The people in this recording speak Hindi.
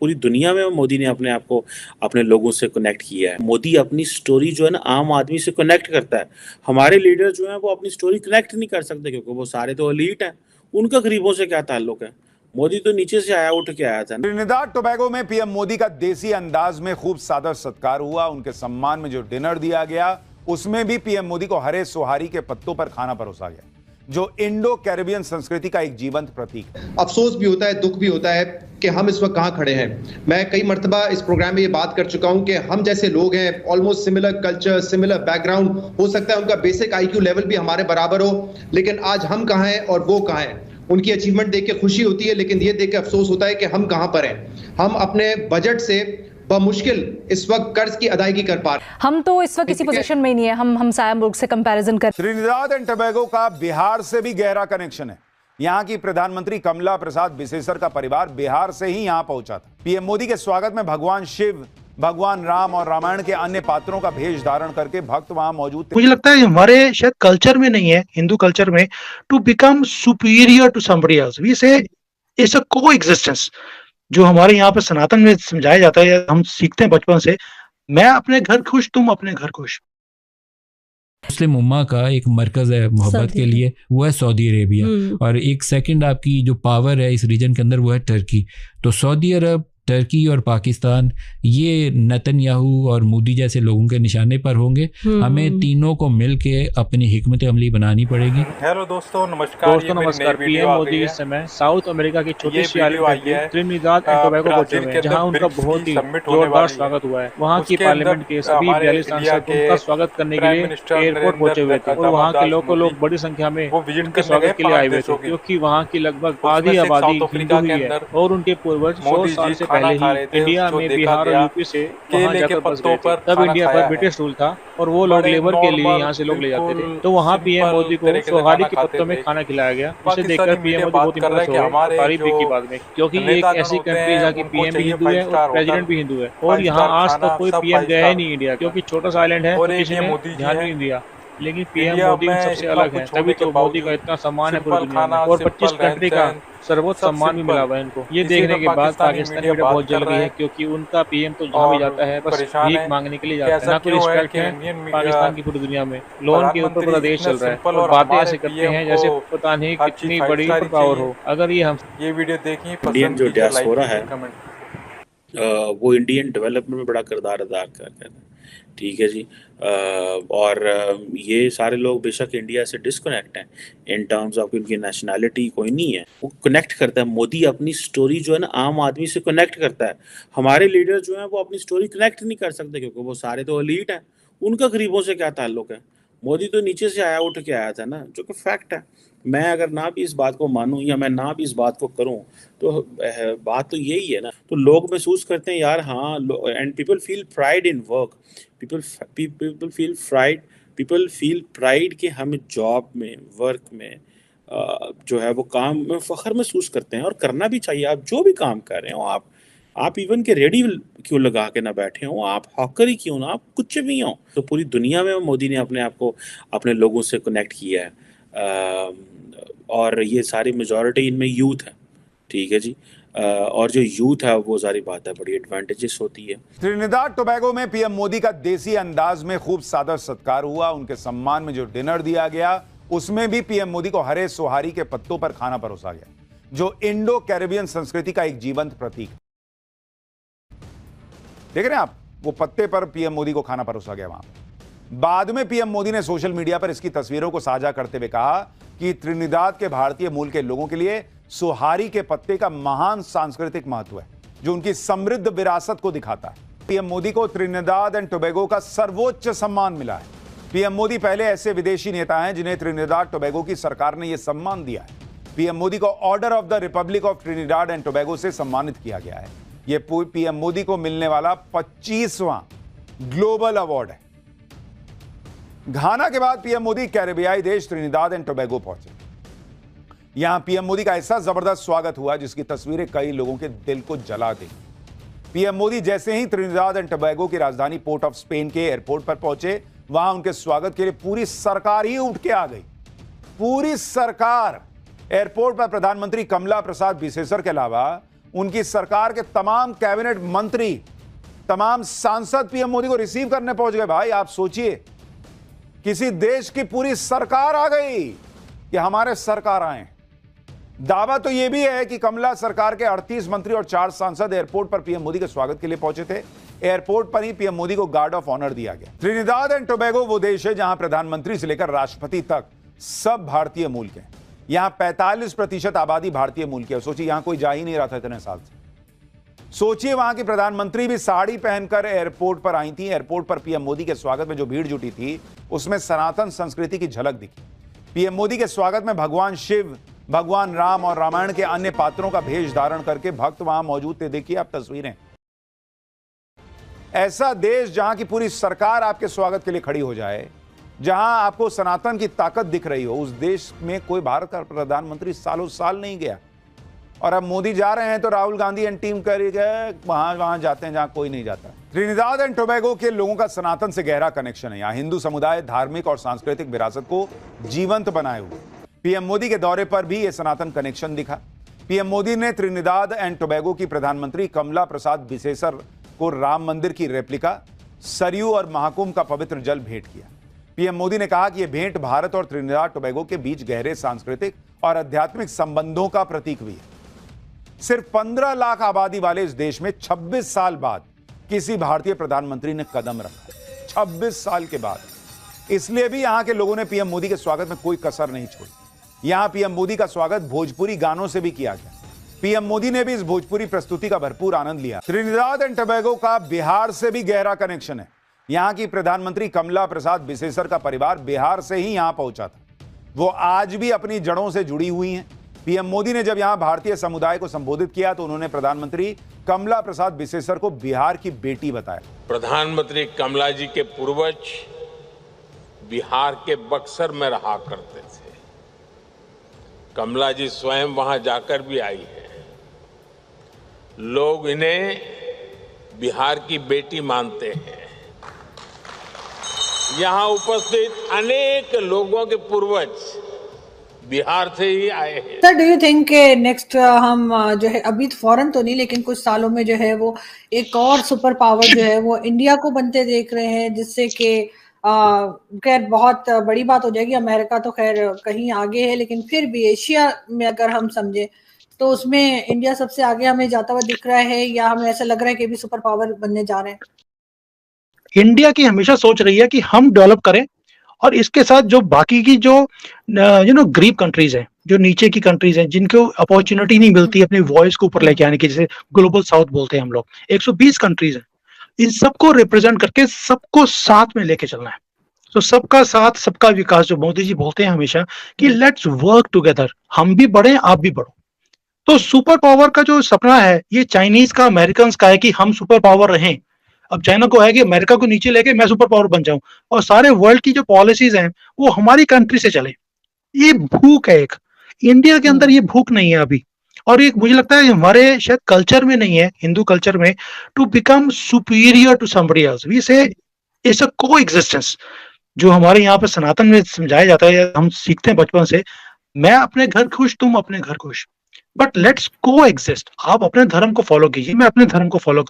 पूरी दुनिया में मोदी ने अपने आप को अपने लोगों से कनेक्ट किया है। मोदी अपनी स्टोरी जो है ना आम आदमी से कनेक्ट करता है। हमारे लीडर जो हैं वो अपनी स्टोरी कनेक्ट नहीं कर सकते क्योंकि वो सारे तो एलीट हैं। उनका गरीबों से क्या ताल्लुक है? मोदी तो नीचे से आया, उठ के आया था ना। त्रिनिदाद टोबैगो में पीएम मोदी का देसी अंदाज में खूब सादर सत्कार हुआ। उनके सम्मान में जो डिनर दिया गया उसमें भी पीएम मोदी को हरे सोहारी के पत्तों पर खाना परोसा गया, जो इंडो कैरिबियन संस्कृति का एक जीवंत प्रतीक है। अफसोस भी होता है, दुख भी होता है कि हम इस वक्त कहां खड़े हैं। मैं कई मर्तबा इस प्रोग्राम में ये बात कर चुका हूं कि हम जैसे लोग हैं, almost similar culture, similar background, हो सकता है उनका बेसिक आईक्यू लेवल भी हमारे बराबर हो, लेकिन आज हम कहां हैं और वो कहां हैं। उनकी अचीवमेंट देख के खुशी होती है, लेकिन ये देख के अफसोस होता है कि हम कहां पर हैं। हम अपने बजट से बमुश्किल इस वक्त कर्ज की अदायगी कर पा रहे हैं। हम तो इस वक्त किसी पोजीशन में ही नहीं है हम साया मुल्क से कंपैरिजन कर। त्रिनिदाद एंड टोबैगो का बिहार से भी गहरा कनेक्शन है। यहां की प्रधानमंत्री कमला प्रसाद बिसेसर का परिवार बिहार से ही यहां पहुंचा था। पीएम मोदी के स्वागत में भगवान शिव, भगवान राम और रामायण के अन्य पात्रों का भेष धारण करके भक्त वहां मौजूद थे। मुझे लगता है हमारे शायद कल्चर में नहीं है, हिंदू कल्चर में, to become superior to somebody else, we say it's a coexistence, जो हमारे यहाँ पे सनातन में समझाया जाता है, हम सीखते हैं बचपन से, मैं अपने घर खुश तुम अपने घर खुश। मुस्लिम उम्मा का एक मरकज है मोहब्बत के लिए, वो है सऊदी अरेबिया, और एक सेकंड आपकी जो पावर है इस रीजन के अंदर वो है टर्की। तो सऊदी अरब, टर्की और पाकिस्तान, ये नेतन्याहू और मोदी जैसे लोगों के निशाने पर होंगे। हमें तीनों को मिलके अपनी हिकमत अमली बनानी पड़ेगी। हेलो दोस्तों, नमस्कार। पीएम मोदी इस समय साउथ अमेरिका की छोटी सी आइलैंड त्रिनिदाद एंड टोबैगो पहुंचे हुए हैं, जहां उनका बहुत ही जोरदार स्वागत हुआ है। वहां की पार्लियामेंट के सभी 42 सांसद उनका स्वागत करने के लिए एयरपोर्ट पहुंचे हुए थे, और वहां के लोग बड़ी संख्या में उनके स्वागत के लिए आए हुए थे, क्योंकि वहां की लगभग आधी आबादी हिंदू ही है, और उनके पूर्वज 100 साल से पहले ही इंडिया में बिहार और यूपी से वहां जाकर बस गए थे। तब इंडिया पर ब्रिटिश रूल था और वो लोग लेबर के लिए यहाँ से लोग ले जाते थे। तो वहाँ पीएम मोदी को सोहारी के पत्तों में खाना खिलाया गया, जिसे देखकर पीएम मोदी बहुत इंप्रेस हो गए, तारीफ भी की बाद में, क्योंकि ये एक ऐसी कंट्री जहाँ की पीएम भी हिंदू है और प्रेसिडेंट भी हिंदू है, और यहाँ आज तक कोई पीएम गया ही नहीं इंडिया, क्योंकि छोटा सा आइलैंड है, किसी ने ध्यान नहीं दिया। लेकिन पीएम मोदी सबसे अलग है, तभी तो मोदी का इतना सम्मान है पूरी दुनिया में, और 25 कंट्री का सर्वोच्च सम्मान भी मिला हुआ है इनको। ये देखने के बाद पाकिस्तान मीडिया बहुत जल गई है, क्योंकि उनका पीएम तो जहाँ भी जाता है बस भीख मांगने के लिए जाता है, ना कोई रिस्पेक्ट है पाकिस्तान की पूरी दुनिया में। लोन के ऊपर पूरा देश चल रहा है, और बातें ऐसे करते हैं जैसे पता नहीं कितनी बड़ी पावर हो। अगर ये वीडियो देखिए, इंडियन जो डियास्पोरा है वो इंडियन डेवलपमेंट में बड़ा किरदार अदा करता है, ठीक है जी। और ये सारे लोग बेशक इंडिया से डिस्कनेक्ट हैं इन टर्म्स ऑफ इनकी नेशनैलिटी कोई नहीं है, वो कनेक्ट करता है। मोदी अपनी स्टोरी जो है ना आम आदमी से कनेक्ट करता है। हमारे लीडर जो हैं वो अपनी स्टोरी कनेक्ट नहीं कर सकते क्योंकि वो सारे तो एलीट हैं। उनका गरीबों से क्या ताल्लुक है? मोदी तो नीचे से आया, उठ के आया था ना, जो कि फैक्ट है। मैं अगर ना भी इस बात को मानूं या मैं ना भी इस बात को करूं तो बात तो यही है ना। तो लोग महसूस करते हैं यार, हाँ, and people feel pride in work, people feel pride कि हम जॉब में, वर्क में जो है वो काम में फ़ख्र महसूस करते हैं, और करना भी चाहिए। आप जो भी काम कर रहे हो, आप इवन के रेडी क्यों लगा के ना बैठे हो, आप हॉकर ही क्यों ना, आप कुछ भी हो, तो पूरी दुनिया में मोदी ने अपने आप को अपने लोगों से कनेक्ट किया है। और ये सारी मेजॉरिटी इनमें यूथ है, ठीक है जी। और जो यूथ है वो सारी बात है, बड़ी एडवांटेजेस होती है। त्रिनिदाद टोबैगो में पीएम मोदी का देसी अंदाज में खूब सादर सत्कार हुआ। उनके सम्मान में जो डिनर दिया गया उसमें भी पीएम मोदी को हरे सोहारी के पत्तों पर खाना परोसा गया, जो इंडो कैरिबियन संस्कृति का एक जीवंत प्रतीक। देख रहे हैं आप, वो पत्ते पर पीएम मोदी को खाना परोसा गया वहां। बाद में पीएम मोदी ने सोशल मीडिया पर इसकी तस्वीरों को साझा करते हुए कहा कि त्रिनिदाद के भारतीय मूल के लोगों के लिए सुहारी के पत्ते का महान सांस्कृतिक महत्व है, जो उनकी समृद्ध विरासत को दिखाता है। पीएम मोदी को त्रिनिदाद एंड टोबैगो का सर्वोच्च सम्मान मिला है। पीएम मोदी पहले ऐसे विदेशी नेता हैं जिन्हें त्रिनिदाद टोबैगो की सरकार ने यह सम्मान दिया है। पीएम मोदी को order of the Republic of Trinidad and Tobago से सम्मानित किया गया है। यह पीएम मोदी को मिलने वाला 25वां ग्लोबल अवार्ड है। घाना के बाद पीएम मोदी कैरेबियाई देश त्रिनिदाद एंड टोबैगो पहुंचे। यहां पीएम मोदी का ऐसा जबरदस्त स्वागत हुआ जिसकी तस्वीरें कई लोगों के दिल को जला दी। पीएम मोदी जैसे ही त्रिनिदाद एंड टोबैगो की राजधानी पोर्ट ऑफ स्पेन के एयरपोर्ट पर पहुंचे, वहां उनके स्वागत के लिए पूरी सरकार ही उठ के आ गई। पूरी सरकार। एयरपोर्ट पर प्रधानमंत्री कमला प्रसाद बिसेसर के अलावा उनकी सरकार के तमाम कैबिनेट मंत्री, तमाम सांसद पीएम मोदी को रिसीव करने पहुंच गए। भाई आप सोचिए, किसी देश की पूरी सरकार आ गई कि हमारे सरकार आए। दावा तो यह भी है कि कमला सरकार के 38 मंत्री और 4 सांसद एयरपोर्ट पर पीएम मोदी के स्वागत के लिए पहुंचे थे। एयरपोर्ट पर ही पीएम मोदी को गार्ड ऑफ ऑनर दिया गया। त्रिनिदाद एंड टोबैगो वो देश है जहां प्रधानमंत्री से लेकर राष्ट्रपति तक सब भारतीय मूल के हैं। यहां 45% आबादी भारतीय मूल की है। सोचिए, यहां कोई जा ही नहीं रहा था इतने साल से। सोचिए, वहां की प्रधानमंत्री भी साड़ी पहनकर एयरपोर्ट पर आई थी। एयरपोर्ट पर पीएम मोदी के स्वागत में जो भीड़ जुटी थी, उसमें सनातन संस्कृति की झलक दिखी। पीएम मोदी के स्वागत में भगवान शिव, भगवान राम और रामायण के अन्य पात्रों का भेष धारण करके भक्त वहां मौजूद थे। देखिए आप तस्वीरें। ऐसा देश जहां की पूरी सरकार आपके स्वागत के लिए खड़ी हो जाए, जहां आपको सनातन की ताकत दिख रही हो, उस देश में कोई भारत का प्रधानमंत्री सालों साल नहीं गया। और अब मोदी जा रहे हैं तो राहुल गांधी एंड टीम करेगा, वहां जाते हैं जहां कोई नहीं जाता। त्रिनिदाद एंड टोबैगो के लोगों का सनातन से गहरा कनेक्शन है। यहाँ हिंदू समुदाय धार्मिक और सांस्कृतिक विरासत को जीवंत बनाए हुए। पीएम मोदी के दौरे पर भी यह सनातन कनेक्शन दिखा। पीएम मोदी ने त्रिनिदाद एंड टोबैगो की प्रधानमंत्री कमला प्रसाद बिसेसर को राम मंदिर की रेप्लिका, सरयू और महाकुंभ का पवित्र जल भेंट किया। पीएम मोदी ने कहा कि यह भेंट भारत और त्रिनिदाद टोबैगो के बीच गहरे सांस्कृतिक और आध्यात्मिक संबंधों का प्रतीक भी है। सिर्फ 15 लाख आबादी वाले इस देश में 26 साल बाद किसी भारतीय प्रधानमंत्री ने कदम रखा। 26 साल के बाद। इसलिए भी यहां के लोगों ने पीएम मोदी के स्वागत में कोई कसर नहीं छोड़ी। यहां पीएम मोदी का स्वागत भोजपुरी गानों से भी किया गया। पीएम मोदी ने भी इस भोजपुरी प्रस्तुति का भरपूर आनंद लिया। त्रिनिदाद एंड टोबैगो का बिहार से भी गहरा कनेक्शन है। यहां की प्रधानमंत्री कमला प्रसाद बिसेसर का परिवार बिहार से ही यहां पहुंचा था। वो आज भी अपनी जड़ों से जुड़ी हुई हैं। पीएम मोदी ने जब यहां भारतीय समुदाय को संबोधित किया तो उन्होंने प्रधानमंत्री कमला प्रसाद बिसेसर को बिहार की बेटी बताया। प्रधानमंत्री कमला जी के पूर्वज बिहार के बक्सर में रहा करते थे। कमला जी स्वयं वहां जाकर भी आई है। लोग इन्हें बिहार की बेटी मानते हैं। यहां उपस्थित अनेक लोगों के पूर्वज बिहार से ही आए हैं। Sir, do you think next हम जो है, अभी तो फौरन तो नहीं, लेकिन कुछ सालों में जो है वो एक और सुपर पावर जो है वो इंडिया को बनते देख रहे हैं, जिससे कि खैर बहुत बड़ी बात हो जाएगी। अमेरिका तो खैर कहीं आगे है, लेकिन फिर भी एशिया में अगर हम समझे तो उसमें इंडिया सबसे आगे हमें जाता हुआ दिख रहा है, या हमें ऐसा लग रहा है कि भी सुपर पावर बनने जा रहे हैं? इंडिया की हमेशा सोच रही है कि हम डेवलप करें, और इसके साथ जो बाकी की जो गरीब कंट्रीज हैं, जो नीचे की कंट्रीज हैं, जिनको अपॉर्चुनिटी नहीं मिलती अपनी वॉइस को ऊपर लेके आने की, जैसे ग्लोबल साउथ बोलते हैं हम लोग, 120 कंट्रीज हैं, इन सबको रिप्रेजेंट करके सबको साथ में लेके चलना है। तो सबका साथ सबका विकास, जो मोदी जी बोलते हैं हमेशा कि लेट्स वर्क टुगेदर, हम भी बढ़े आप भी बढ़ो। तो सुपर पावर का जो सपना है, ये चाइनीज का, अमेरिकन का है कि हम सुपर पावर रहें। अब चाइना को है कि अमेरिका को नीचे लेके मैं सुपर पावर बन जाऊं, और सारे वर्ल्ड की जो पॉलिसीज हैं वो हमारी कंट्री से चले। ये भूख है एक, इंडिया के अंदर ये भूख नहीं है अभी। और एक मुझे लगता है हमारे शायद कल्चर में नहीं है, हिंदू कल्चर में, to become superior to somebody else. We say it's a coexistence, जो हमारे यहाँ पे सनातन में समझाया जाता है, हम सीखते हैं बचपन से, मैं अपने घर खुश तुम अपने घर खुश, बट लेट्स को एग्जिस्ट। आप अपने धर्म को फॉलो कीजिए, मैं अपने धर्म को फॉलो करता हूँ।